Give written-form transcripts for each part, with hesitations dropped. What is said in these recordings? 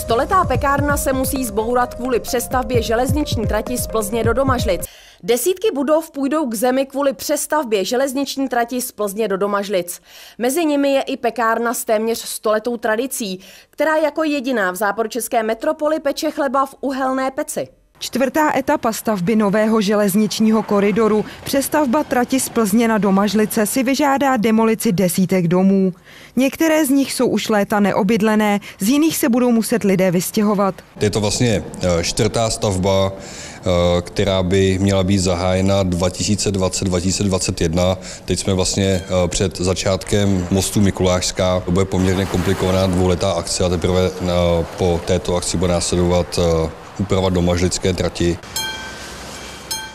Stoletá pekárna se musí zbourat kvůli přestavbě železniční trati z Plzně do Domažlic. Desítky budov půjdou k zemi kvůli přestavbě železniční trati z Plzně do Domažlic. Mezi nimi je i pekárna s téměř stoletou tradicí, která jako jediná v západočeské metropoli peče chleba v uhelné peci. Čtvrtá etapa stavby nového železničního koridoru, přestavba trati z Plzně na Domažlice, si vyžádá demolici desítek domů. Některé z nich jsou už léta neobydlené, z jiných se budou muset lidé vystěhovat. Je to vlastně čtvrtá stavba, která by měla být zahájena 2020-2021. Teď jsme vlastně před začátkem mostu Mikulášská. To bude poměrně komplikovaná dvouletá akce a teprve po této akci bude následovat úprava domažlické trati.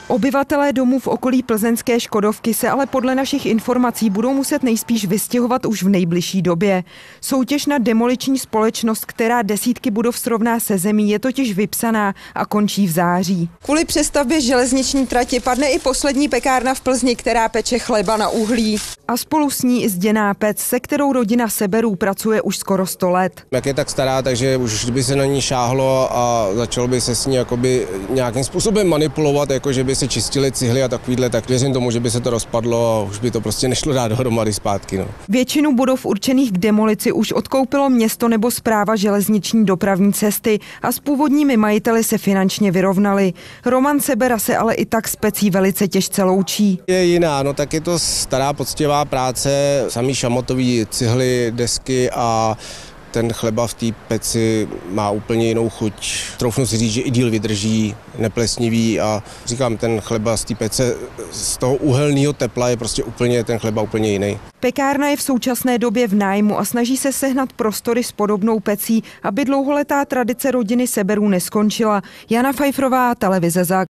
Obyvatelé domů v okolí plzeňské Škodovky se ale podle našich informací budou muset nejspíš vystěhovat už v nejbližší době. Soutěž na demoliční společnost, která desítky budov srovná se zemí, je totiž vypsaná a končí v září. Kvůli přestavbě železniční trati padne i poslední pekárna v Plzni, která peče chleba na uhlí. A spolu s ní i zděná pec, se kterou rodina Seberů pracuje už skoro 100 let. Jak je tak stará, takže už by se na ní šáhlo a začalo by se s ní jakoby nějakým způsobem manipulovat, jako že by se čistili cihly a takovýhle, tak věřím tomu, že by se to rozpadlo a už by to prostě nešlo dát dohromady zpátky. No. Většinu budov určených k demolici už odkoupilo město nebo správa železniční dopravní cesty a s původními majiteli se finančně vyrovnali. Roman Sebera se ale i tak s pecí velice těžce loučí. Je jiná, no tak je to stará poctivá práce, samý šamotový cihly, desky a ten chleba v té peci má úplně jinou chuť. Troufnu si říct, že i díl vydrží, neplesnivý a říkám, ten chleba z té pece, z toho uhelného tepla je prostě úplně ten chleba úplně jiný. Pekárna je v současné době v nájmu a snaží se sehnat prostory s podobnou pecí, aby dlouholetá tradice rodiny Seberů neskončila. Jana Fajfrová, televize ZAK.